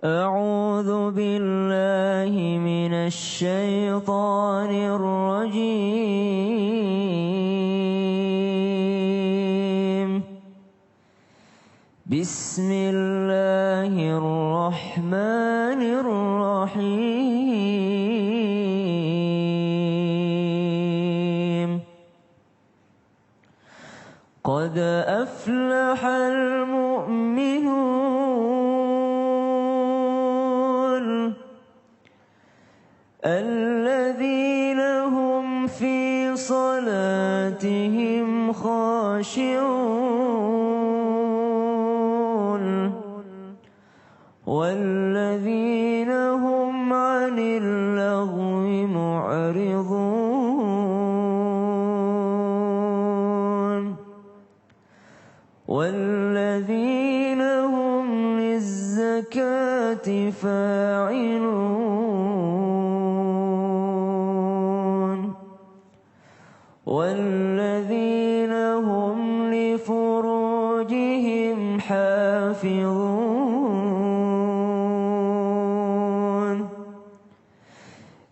أعوذ بالله من الشيطان الرجيم. بسم الله الرحمن الرحيم. قد أفلح المؤمنون الذين هم في صلاتهم خاشعون والذين هم عن اللغو معرضون والذين هم للزكاة فاعلون والذين هم لفروجهم حافظون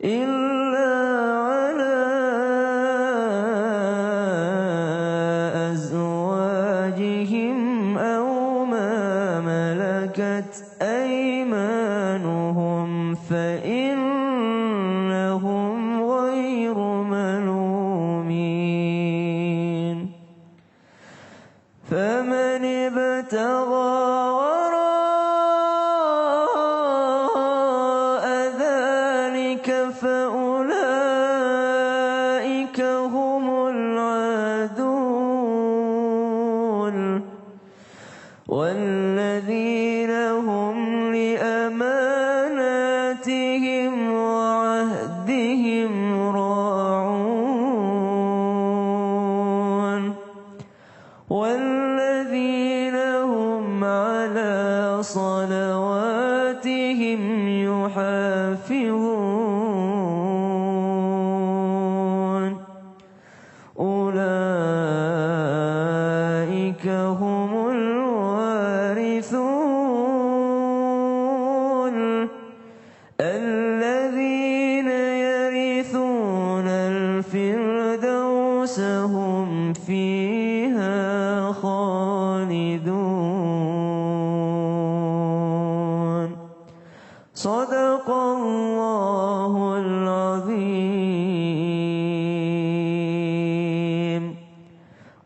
إلا على أزواجهم أو ما ملكت أيمانهم فإنهم غير ملومين فمن ابتغى وراء ذلك فأولئك هم العادون والذين هم لأماناتهم وعهدهم راعون والذين هم على صلواتهم يحافظون أولئك هم الوارثون الذين يرثون الفردوس هم فيها خالدون صدق الله العظيم.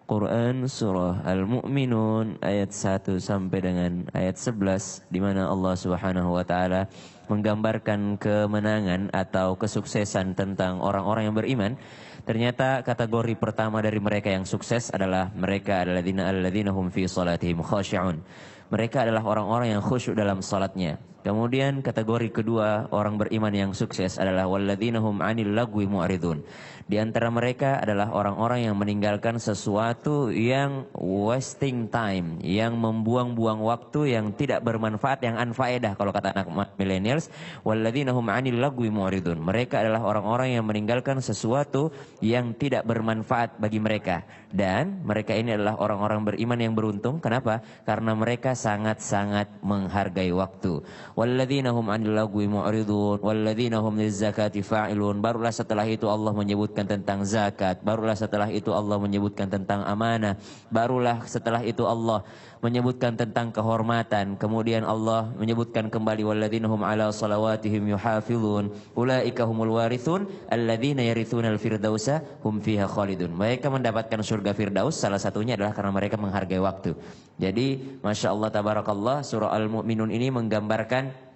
Quran Surah Al-Mu'minun ayat 1 sampai dengan ayat 11 di mana Allah Subhanahu wa taala menggambarkan kemenangan atau kesuksesan tentang orang-orang yang beriman. Ternyata kategori pertama dari mereka yang sukses adalah mereka alladzina hum fi salatihim khashi'un. Mereka adalah orang-orang yang khusyuk dalam salatnya. Kemudian kategori kedua orang beriman yang sukses adalah walladzina hum 'anil lagwi mu'ridun. Di antara mereka adalah orang-orang yang meninggalkan sesuatu yang wasting time, yang membuang-buang waktu, yang tidak bermanfaat, yang unfaedah kalau kata anak millennials. Walladzina hum 'anil lagwi mu'ridun. Mereka adalah orang-orang yang meninggalkan sesuatu yang tidak bermanfaat bagi mereka. Dan mereka ini adalah orang-orang beriman yang beruntung. Kenapa? Karena mereka sangat-sangat menghargai waktu. Walladzina hum 'anil lagwi mu'ridun walladzina hum lizzakati fa'ilun. Barulah setelah itu Allah menyebutkan tentang zakat, barulah setelah itu Allah menyebutkan tentang amanah, barulah setelah itu Allah menyebutkan tentang kehormatan. Kemudian Allah menyebutkan kembali walladzina hum 'ala salawatihim yuhafizun ulaika humul warithun alladzina yarithunal firdausa hum fiha khalidun. Mereka mendapatkan surga firdaus salah satunya adalah karena mereka menghargai waktu. Jadi Masya Allah tabarakallah, surah Al-Mu'minun ini menggambarkan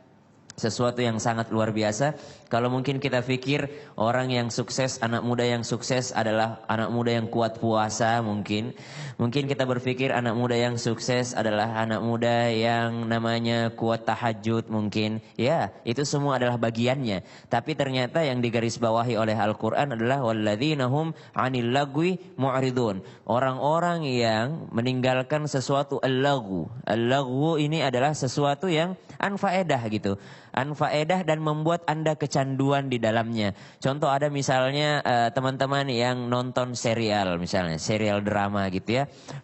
sesuatu yang sangat luar biasa. Kalau mungkin kita pikir orang yang sukses, anak muda yang sukses adalah anak muda yang kuat puasa mungkin. Mungkin kita berpikir anak muda yang sukses adalah anak muda yang namanya kuat tahajud mungkin. Ya, itu semua adalah bagiannya. Tapi ternyata yang digarisbawahi oleh Al-Quran adalah walladzina hum 'anil lagwi mu'ridun. Orang-orang yang meninggalkan sesuatu al-lagwu. Al-lagwu ini adalah sesuatu yang anfaedah gitu. Anfaedah dan membuat Anda kecanduan di dalamnya. Contoh ada misalnya teman-teman yang nonton serial, misalnya serial drama gitu ya.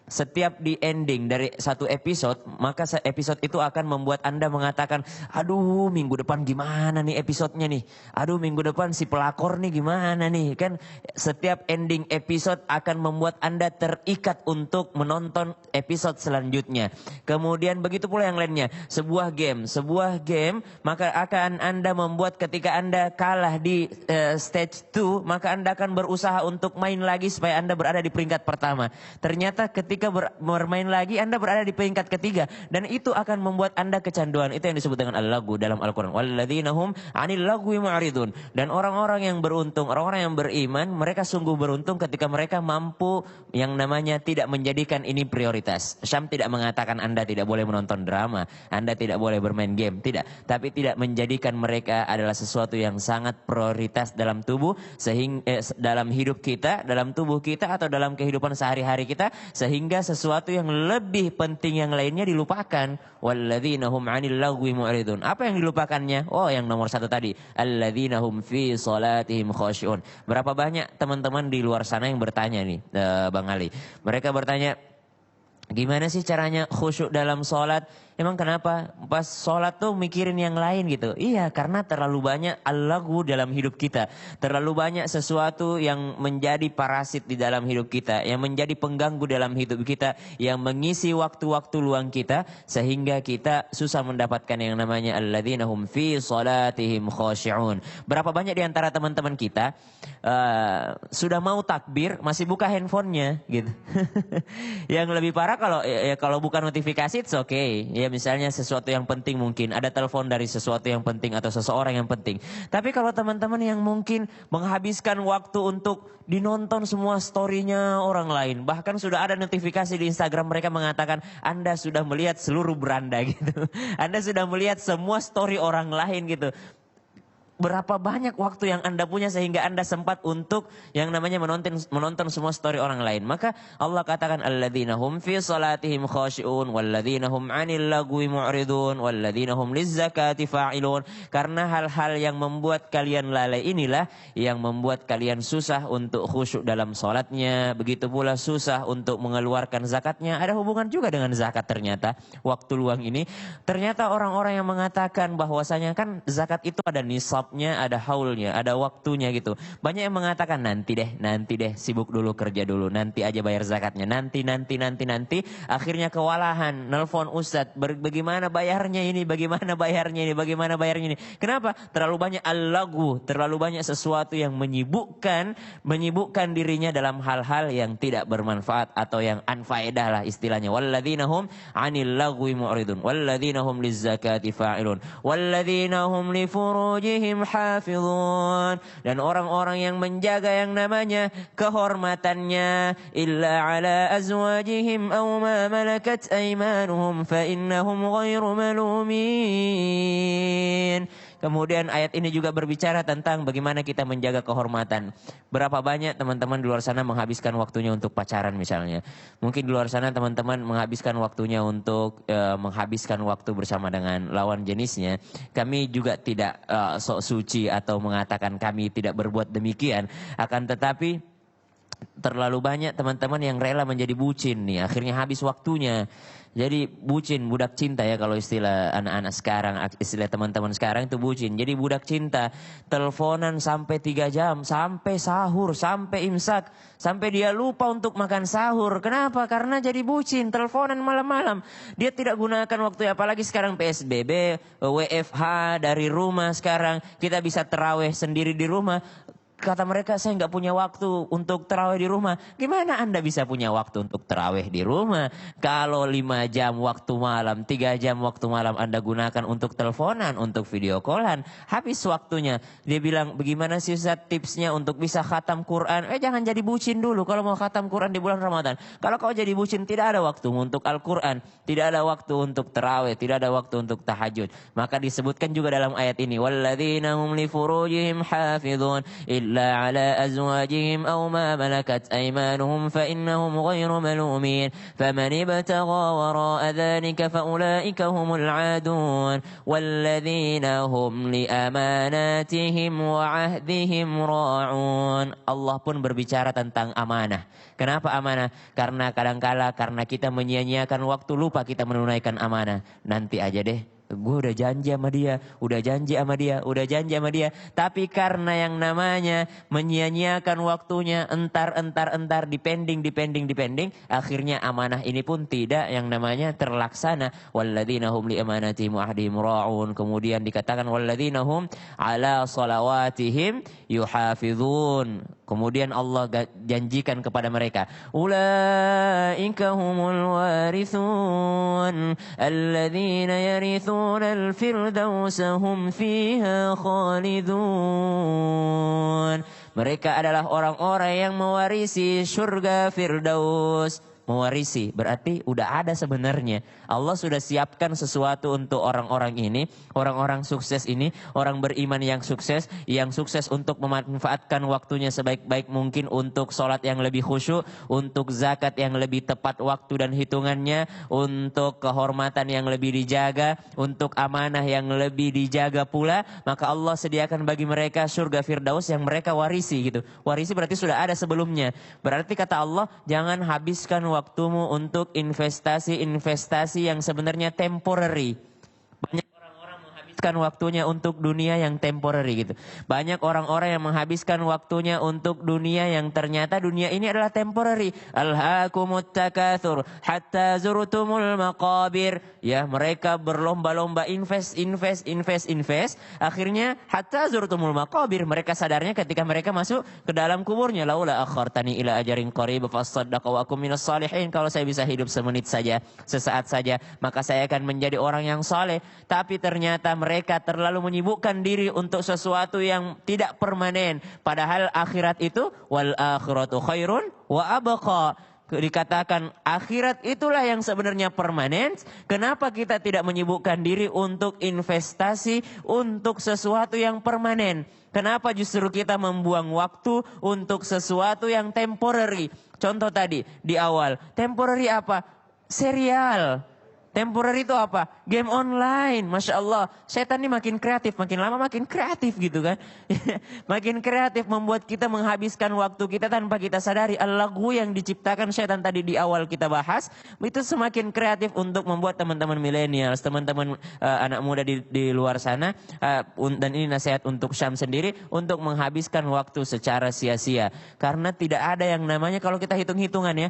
Setiap di ending dari satu episode, maka episode itu akan membuat Anda mengatakan, aduh minggu depan gimana nih episodenya nih. Aduh minggu depan si pelakor nih gimana nih. Kan setiap ending episode akan membuat Anda terikat untuk menonton episode selanjutnya. Kemudian begitu pula yang lainnya. Sebuah game maka akan Anda membuat ketika Anda kalah di stage 2, maka Anda akan berusaha untuk main lagi supaya Anda berada di peringkat pertama. Ternyata ketika bermain lagi Anda berada di peringkat ketiga dan itu akan membuat Anda kecanduan. Itu yang disebut dengan al-laghu dalam Al-Qur'an. Walladzina hum 'anil lagwi mu'ridun. Dan orang-orang yang beruntung, orang-orang yang beriman, mereka sungguh beruntung ketika mereka mampu yang namanya tidak menjadikan ini prioritas. Syam tidak mengatakan Anda tidak boleh menonton drama, Anda tidak boleh bermain game, tidak. Tapi tidak menjadikan mereka adalah sesuatu yang sangat prioritas dalam tubuh, sehingga dalam hidup kita, dalam tubuh kita atau dalam kehidupan sehari-hari kita, sehingga sesuatu yang lebih penting yang lainnya dilupakan. Walladzina hum 'anil lagwi mu'ridun. Apa yang dilupakannya? Oh, yang nomor satu tadi, alladzina hum fi salatihim khashi'un. Berapa banyak teman-teman di luar sana yang bertanya nih, Bang Ali. Mereka bertanya, gimana sih caranya khusyuk dalam sholat? Emang kenapa? Pas sholat tuh mikirin yang lain gitu. Iya, karena terlalu banyak al-laghu dalam hidup kita. Terlalu banyak sesuatu yang menjadi parasit di dalam hidup kita. Yang menjadi pengganggu dalam hidup kita. Yang mengisi waktu-waktu luang kita. Sehingga kita susah mendapatkan yang namanya alladzina hum fi salatihim khashi'un. Berapa banyak di antara teman-teman kita sudah mau takbir masih buka handphonenya gitu. Yang lebih parah kalau bukan notifikasi it's okay. Ya misalnya sesuatu yang penting, mungkin ada telepon dari sesuatu yang penting atau seseorang yang penting. Tapi kalau teman-teman yang mungkin menghabiskan waktu untuk dinonton semua story-nya orang lain, bahkan sudah ada notifikasi di Instagram mereka mengatakan Anda sudah melihat seluruh beranda gitu. Anda sudah melihat semua story orang lain gitu. Berapa banyak waktu yang Anda punya sehingga Anda sempat untuk yang namanya menonton semua story orang lain. Maka Allah katakan alladzina hum fi salatihim khashi'un walladzina hum 'anil lagwi mu'ridun walladzina hum lizzakati fa'ilun. Karena hal-hal yang membuat kalian lalai inilah yang membuat kalian susah untuk khusyuk dalam salatnya, begitu pula susah untuk mengeluarkan zakatnya. Ada hubungan juga dengan zakat ternyata. Waktu luang ini ternyata orang-orang yang mengatakan bahwasanya kan zakat itu ada nisab, ada haulnya, ada waktunya gitu. Banyak yang mengatakan nanti deh, sibuk dulu, kerja dulu, nanti aja bayar zakatnya, nanti. Akhirnya kewalahan, nelpon ustadz, bagaimana bayarnya ini. Kenapa? Terlalu banyak al-laghu, terlalu banyak sesuatu yang menyibukkan dirinya dalam hal-hal yang tidak bermanfaat atau yang anfaedah lah istilahnya. Walladzina hum 'anil lagwi mu'ridun, walladzina hum lizzakati fa'ilun, walladzina hum li furujihim hafizun. Dan orang-orang yang menjaga yang namanya kehormatannya, illa ala azwajihim aw ma malakat aymanuhum fa innahum ghairu malumin. Kemudian ayat ini juga berbicara tentang bagaimana kita menjaga kehormatan. Berapa banyak teman-teman di luar sana menghabiskan waktunya untuk pacaran misalnya. Mungkin di luar sana teman-teman menghabiskan waktunya untuk menghabiskan waktu bersama dengan lawan jenisnya. Kami juga tidak sok suci atau mengatakan kami tidak berbuat demikian. Akan tetapi terlalu banyak teman-teman yang rela menjadi bucin nih. Akhirnya habis waktunya. Jadi bucin, budak cinta ya kalau istilah anak-anak sekarang, istilah teman-teman sekarang itu bucin. Jadi budak cinta, teleponan sampai 3 jam, sampai sahur, sampai imsak, sampai dia lupa untuk makan sahur. Kenapa? Karena jadi bucin, teleponan malam-malam. Dia tidak gunakan waktu, apalagi sekarang PSBB, WFH dari rumah sekarang. Kita bisa terawih sendiri di rumah. Kata mereka, saya nggak punya waktu untuk terawih di rumah. Gimana Anda bisa punya waktu untuk terawih di rumah? Kalau 5 jam waktu malam, 3 jam waktu malam Anda gunakan untuk teleponan, untuk video callan, habis waktunya. Dia bilang, bagaimana sih Ustaz tipsnya untuk bisa khatam Quran? Jangan jadi bucin dulu kalau mau khatam Quran di bulan Ramadan. Kalau kau jadi bucin, tidak ada waktu untuk Al-Quran, tidak ada waktu untuk terawih, tidak ada waktu untuk tahajud. Maka disebutkan juga dalam ayat ini, walladzina hum li furujihim hafizun إلا على أزواجهم أو ما ملكت أيمانهم فإنهم غير ملومين فمن ابتغى وراء ذلك فأولئك هم العادون والذين هم لأماناتهم وعهدهم راعون. Allah pun berbicara tentang amanah. Kenapa amanah? Karena kadangkala karena kita menyia-nyiakan waktu, lupa kita menunaikan amanah. Nanti aja deh, gue udah janji sama dia, udah janji sama dia, udah janji sama dia. Tapi karena yang namanya menyia-nyiakan waktunya, entar, dipending, akhirnya amanah ini pun tidak yang namanya terlaksana. Walladzina hum li amanatihim wa ahdihim ra'un. Kemudian dikatakan walladzina hum ala salawatihim yuhafizun. Kemudian Allah janjikan kepada mereka, ulaika humul warithun alladzina yarithuna al-firdausa hum fiha khalidun. Mereka adalah orang-orang yang mewarisi surga Firdaus. Mewarisi berarti udah ada sebenarnya. Allah sudah siapkan sesuatu untuk orang-orang ini, orang-orang sukses ini, orang beriman yang sukses untuk memanfaatkan waktunya sebaik-baik mungkin untuk sholat yang lebih khusyuk, untuk zakat yang lebih tepat waktu dan hitungannya, untuk kehormatan yang lebih dijaga, untuk amanah yang lebih dijaga pula. Maka Allah sediakan bagi mereka surga Firdaus yang mereka warisi gitu. Warisi berarti sudah ada sebelumnya. Berarti kata Allah, jangan habiskan waktumu untuk investasi yang sebenarnya temporary. Banyak orang-orang menghabiskan waktunya untuk dunia yang temporary gitu. Banyak orang-orang yang menghabiskan waktunya untuk dunia yang ternyata dunia ini adalah temporary. Alhaakumut takatsur hatta zurtumul maqabir. Ya, mereka berlomba-lomba invest. Akhirnya hatta zurtumul maqabir, mereka sadarnya ketika mereka masuk ke dalam kuburnya. Laula akhartani ila ajarin qarib fasaddaqa wa akum minas salihin. Kalau saya bisa hidup semenit saja, sesaat saja, maka saya akan menjadi orang yang saleh. Tapi ternyata mereka terlalu menyibukkan diri untuk sesuatu yang tidak permanen. Padahal akhirat itu wal akhiratu khairun wa abqa. Dikatakan akhirat itulah yang sebenarnya permanen. Kenapa kita tidak menyibukkan diri untuk investasi untuk sesuatu yang permanen? Kenapa justru kita membuang waktu untuk sesuatu yang temporary? Contoh tadi di awal, temporary apa? Serial. Temporary itu apa? Game online. Masya Allah. Setan ini makin kreatif. Makin lama makin kreatif gitu kan. Makin kreatif membuat kita menghabiskan waktu kita tanpa kita sadari. Al-lagu yang diciptakan setan tadi di awal kita bahas. Itu semakin kreatif untuk membuat teman-teman milenial. Teman-teman anak muda di luar sana. Dan ini nasihat untuk Syam sendiri. Untuk menghabiskan waktu secara sia-sia. Karena tidak ada yang namanya kalau kita hitung-hitungan ya.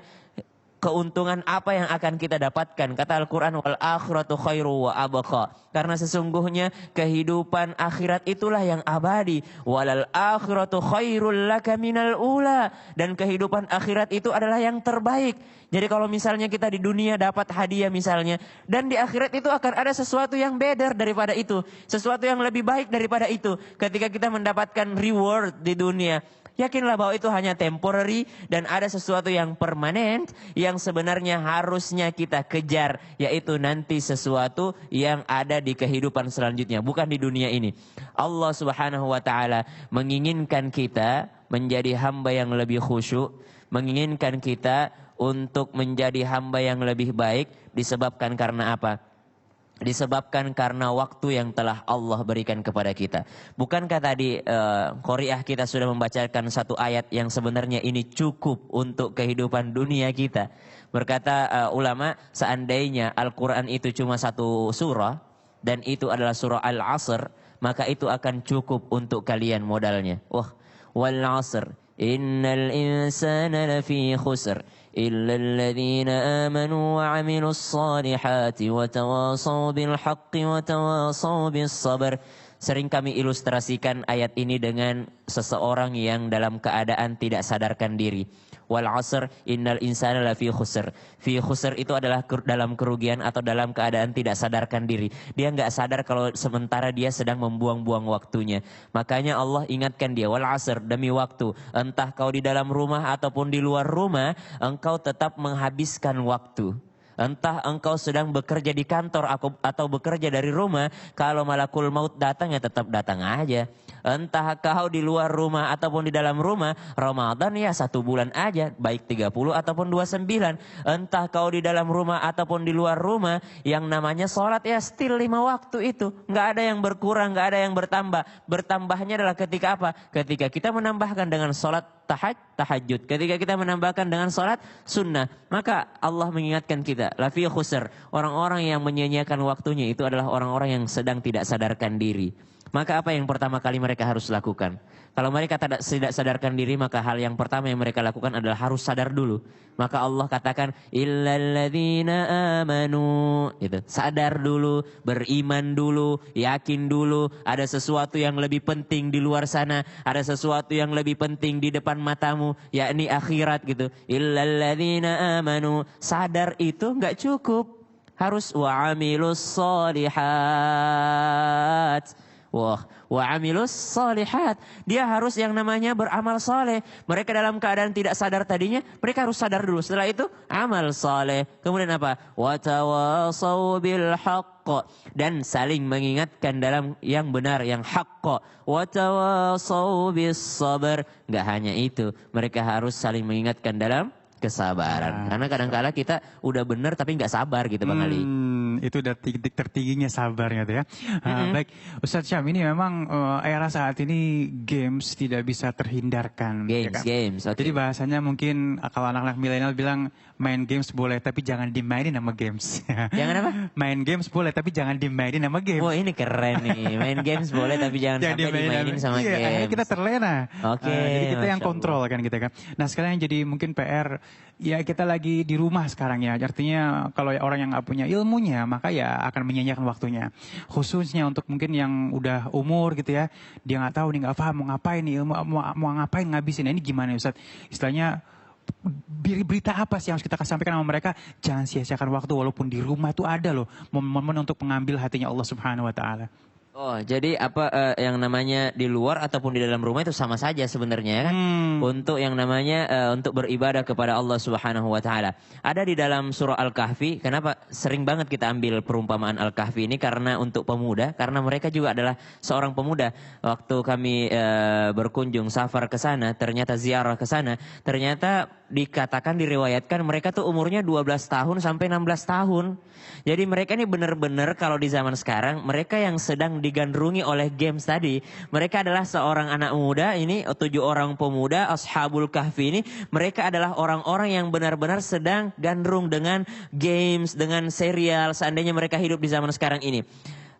Keuntungan apa yang akan kita dapatkan? Kata Al-Quran, wal akhiratu khairu wa abqa. Karena sesungguhnya kehidupan akhirat itulah yang abadi. Walal akhiratu khairul laka minal ula. Dan kehidupan akhirat itu adalah yang terbaik. Jadi kalau misalnya kita di dunia dapat hadiah misalnya. Dan di akhirat itu akan ada sesuatu yang better daripada itu. Sesuatu yang lebih baik daripada itu. Ketika kita mendapatkan reward di dunia. Yakinlah bahwa itu hanya temporary dan ada sesuatu yang permanen yang sebenarnya harusnya kita kejar, yaitu nanti sesuatu yang ada di kehidupan selanjutnya, bukan di dunia ini. Allah Subhanahu wa taala menginginkan kita menjadi hamba yang lebih khusyuk, menginginkan kita untuk menjadi hamba yang lebih baik disebabkan karena apa? Disebabkan karena waktu yang telah Allah berikan kepada kita. Bukankah tadi Qori'ah kita sudah membacakan satu ayat yang sebenarnya ini cukup untuk kehidupan dunia kita. Berkata ulama, seandainya Al-Quran itu cuma satu surah dan itu adalah surah Al-Asr, maka itu akan cukup untuk kalian modalnya. Wah, wal asr innal insana lafi khusr إلا الذين آمنوا وعملوا الصالحات وتواصوا بالحق وتواصوا بالصبر. Sering kami ilustrasikan ayat ini dengan seseorang yang dalam keadaan tidak sadarkan diri. Wal asr innal insana lafi khusr. Fi khusr itu adalah dalam kerugian atau dalam keadaan tidak sadarkan diri. Dia nggak sadar kalau sementara dia sedang membuang-buang waktunya. Makanya Allah ingatkan dia, wal asr, demi waktu. Entah kau di dalam rumah ataupun di luar rumah, engkau tetap menghabiskan waktu. Entah engkau sedang bekerja di kantor atau bekerja dari rumah, kalau malakul maut datang ya tetap datang aja. Entah kau di luar rumah ataupun di dalam rumah, Ramadan ya 1 bulan aja, baik 30 ataupun 29. Entah kau di dalam rumah ataupun di luar rumah, yang namanya sholat ya still 5 waktu itu. Nggak ada yang berkurang, nggak ada yang bertambah. Bertambahnya adalah ketika apa? Ketika kita menambahkan dengan sholat tahajud. Ketika kita menambahkan dengan sholat sunnah. Maka Allah mengingatkan kita, lafi khusr. Orang-orang yang menyia-nyiakan waktunya itu adalah orang-orang yang sedang tidak sadarkan diri. Maka apa yang pertama kali mereka harus lakukan? Kalau mereka tidak sadarkan diri, maka hal yang pertama yang mereka lakukan adalah harus sadar dulu. Maka Allah katakan, illalladzina amanu. Gitu. Sadar dulu, beriman dulu, yakin dulu. Ada sesuatu yang lebih penting di luar sana. Ada sesuatu yang lebih penting di depan matamu, yakni akhirat gitu. Illalladzina amanu. Sadar itu enggak cukup. Harus wa'amilus solihat. Wa amilus solihat. Dia harus yang namanya beramal soleh. Mereka dalam keadaan tidak sadar tadinya, mereka harus sadar dulu. Setelah itu amal soleh. Kemudian apa? Wa tawassaw bil haqq. Dan saling mengingatkan dalam yang benar, yang haqq. Wa tawassaw bis sabr. Enggak hanya itu, mereka harus saling mengingatkan dalam kesabaran. Karena kadang-kala kita udah benar tapi nggak sabar gitu Bang Ali. Itu udah titik tertingginya sabarnya tuh ya. Baik, Ustadz Syam, ini memang era saat ini games tidak bisa terhindarkan. Games, ya kan? games. Okay. Jadi bahasanya mungkin kalau anak-anak milenial bilang main games boleh tapi jangan dimainin sama games. Jangan apa? Main games boleh tapi jangan dimainin sama games. Oh ini keren nih. Main games boleh tapi jangan sampai dimainin sama games. Akhirnya kita terlena. Oke. Jadi kita yang kontrol kan kita kan. Nah sekarang yang jadi mungkin PR, ya kita lagi di rumah sekarang ya. Artinya kalau orang yang nggak punya ilmunya, maka ya akan menyia-nyiakan waktunya. Khususnya untuk mungkin yang udah umur gitu ya, dia nggak tahu nih, nggak paham mau ngapain nih, mau ngapain ngabisin. Nah, ini gimana Ustaz? Istilahnya berita apa sih yang harus kita sampaikan sama mereka? Jangan sia-siakan waktu, walaupun di rumah itu ada loh momen-momen untuk mengambil hatinya Allah Subhanahu Wa Taala. Oh, jadi apa yang namanya di luar ataupun di dalam rumah itu sama saja sebenarnya kan? Untuk yang namanya untuk beribadah kepada Allah Subhanahu wa taala. Ada di dalam surah Al-Kahfi. Kenapa sering banget kita ambil perumpamaan Al-Kahfi ini? Karena untuk pemuda, karena mereka juga adalah seorang pemuda. Waktu kami berkunjung safar ke sana, ternyata ziarah ke sana, ternyata dikatakan diriwayatkan mereka tuh umurnya 12 tahun sampai 16 tahun. Jadi mereka ini benar-benar kalau di zaman sekarang mereka yang sedang digandrungi oleh games tadi. Mereka adalah seorang anak muda ini, 7 orang pemuda Ashabul Kahfi ini. Mereka adalah orang-orang yang benar-benar sedang gandrung dengan games, dengan serial. Seandainya mereka hidup di zaman sekarang ini.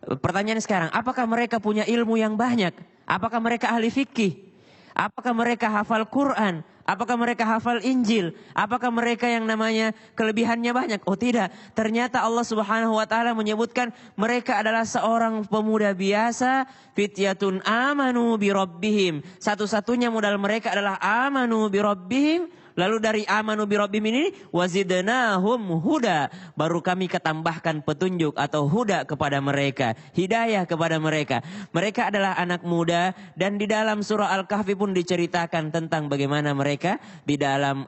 Pertanyaan sekarang, apakah mereka punya ilmu yang banyak? Apakah mereka ahli fikih? Apakah mereka hafal Quran? Apakah mereka hafal Injil? Apakah mereka yang namanya kelebihannya banyak? Oh tidak. Ternyata Allah Subhanahu wa taala menyebutkan mereka adalah seorang pemuda biasa, fityatun amanu bi rabbihim. Satu-satunya modal mereka adalah amanu bi rabbihim. Lalu dari amanu bi rabbihim ini wazidnahum huda. Baru kami ketambahkan petunjuk atau huda kepada mereka, hidayah kepada mereka. Mereka adalah anak muda dan di dalam surah Al-Kahfi pun diceritakan tentang bagaimana mereka di dalam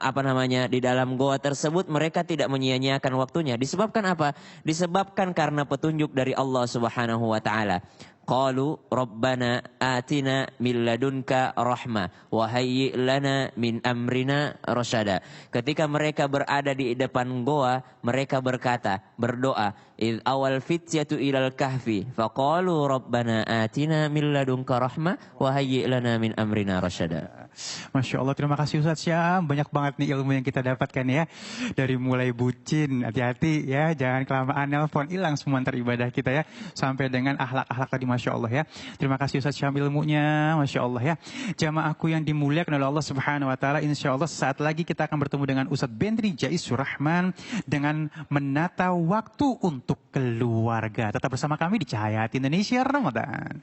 di dalam goa tersebut mereka tidak menyia-nyiakan waktunya. Disebabkan apa? Disebabkan karena petunjuk dari Allah Subhanahu wa taala. Qalu rabbana atina min ladunka rahmah wa hayyi' lana min amrina rasyada. Ketika mereka berada di depan goa, mereka berdoa, id awal fityatu ilal kahfi faqalu rabbana atina min ladunka rahmah wa hayyi' lana min amrina rasyada. Masya Allah, terima kasih Ustadz Syam. Banyak banget nih ilmu yang kita dapatkan ya. Dari mulai bucin, hati-hati ya, jangan kelamaan nelpon, hilang semua antar ibadah kita ya. Sampai dengan akhlak-akhlak tadi, Masya Allah ya. Terima kasih Ustadz Syam ilmunya, Masya Allah ya. Jamaahku yang dimuliakan oleh Allah Subhanahu Wa Taala, Insya Allah saat lagi kita akan bertemu dengan Ustadz Bentri Jaisur Rahman dengan menata waktu untuk keluarga. Tetap bersama kami di Cahaya Hati Indonesia Ramadan.